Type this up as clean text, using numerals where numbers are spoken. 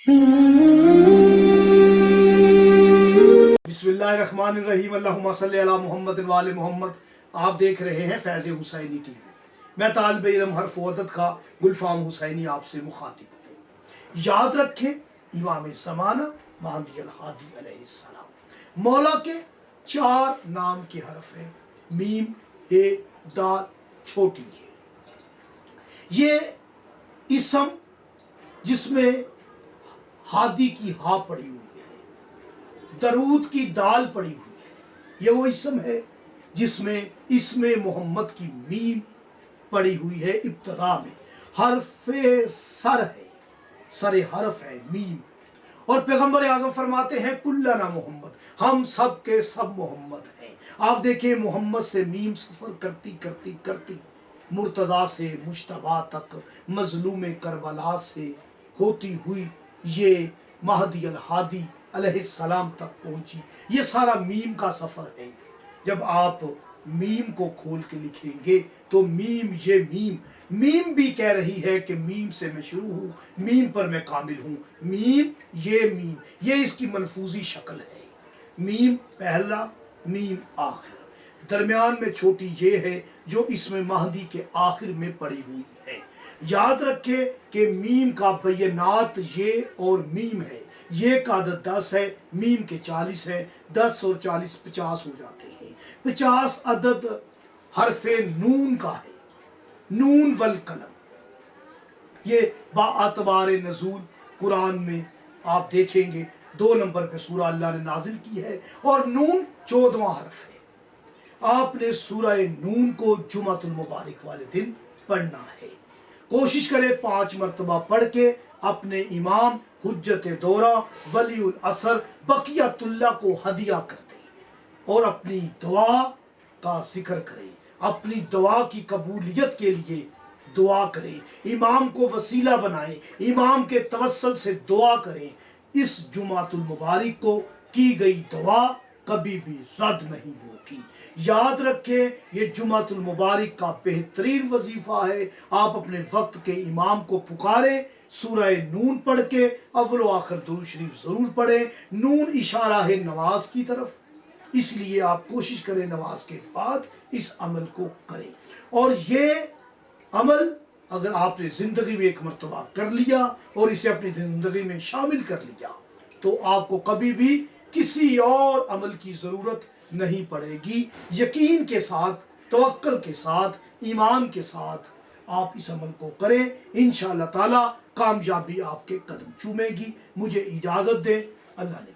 बिस्मिल्लाहिर्रहमानिर्रहीम अल्लाहुम्मा सल्ली अला मुहम्मद व आले मोहम्मद। आप देख रहे हैं फैज़ हुसैनी टीवी। मैं तालिब इल्म हर्फ वदद का गुलफाम हुसैनी आपसे मुखातिब हूँ। याद रखें, इमाम ज़माना महदी अल-हादी अलैहिस्सलाम। मौला के 4 नाम के हरफ हैं, मीम, हे, दाल, छोटी ये इसम जिसमें हादी की हा पड़ी हुई है, दरूद की दाल पड़ी हुई है। ये वो इसम है जिसमें इसमें मोहम्मद की मीम पड़ी हुई है। इब्तदा में हरफे सर है, सरे हरफ है मीम। और पैगंबर आज़म फरमाते हैं कुल्लना मोहम्मद, हम सब के सब मोहम्मद हैं। आप देखिए, मोहम्मद से मीम सफ़र करती करती करती मुर्तज़ा से मुश्तबा तक, मज़लूम करबला से होती हुई ये महदी अल-हादी अलैहिस्सलाम तक पहुंची। ये सारा मीम का सफ़र है। जब आप मीम को खोल के लिखेंगे तो मीम, ये मीम भी कह रही है कि मीम से मैं शुरू हूँ, मीम पर मैं कामिल हूँ। मीम, ये इसकी मनफूजी शक्ल है। मीम पहला, मीम आखिर, दरमियान में छोटी ये है जो इसमें महदी के आखिर में पड़ी हुई है। याद रखें कि मीम का बैनात ये और मीम है। ये का अदद 10 है, मीम के 40 है। 10 और 40 50 हो जाते हैं। 50 अदद हरफे नून का है, नून वल कलम। ये बाअतबार नज़ूल कुरान में आप देखेंगे 2 नंबर पे सूरह अल्लाह ने नाजिल की है और नून 14वां हरफ है। आपने सूरह नून को जुमातुल मुबारक वाले दिन पढ़ना है। कोशिश करें 5 मरतबा पढ़ के अपने इमाम हुज्जत दौरा वलीउल असर बकियतुल्लाह को हदिया कर दें और अपनी दुआ का जिक्र करें। अपनी दुआ की कबूलियत के लिए दुआ करें, इमाम को वसीला बनाएं, इमाम के तवस्सल से दुआ करें। इस जुमातुल मुबारक को की गई दुआ कभी भी रद्द नहीं होगी। याद रखें, ये जुमातुल मुबारक का बेहतरीन वजीफा है। आप अपने वक्त के इमाम को पुकारें, सूरह नून पढ़ के अव्वल व आखिर दुरूद शरीफ ज़रूर पढ़ें। नून इशारा है नमाज की तरफ, इसलिए आप कोशिश करें नमाज के बाद इस अमल को करें। और ये अमल अगर आपने ज़िंदगी में एक मरतबा कर लिया और इसे अपनी ज़िंदगी में शामिल कर लिया तो आपको कभी भी किसी और अमल की ज़रूरत नहीं पड़ेगी। यकीन के साथ, तवक्कल के साथ, ईमान के साथ आप इस अमल को करें। इंशाअल्लाह ताला कामयाबी आपके कदम चूमेगी। मुझे इजाज़त दें। अल्लाह ने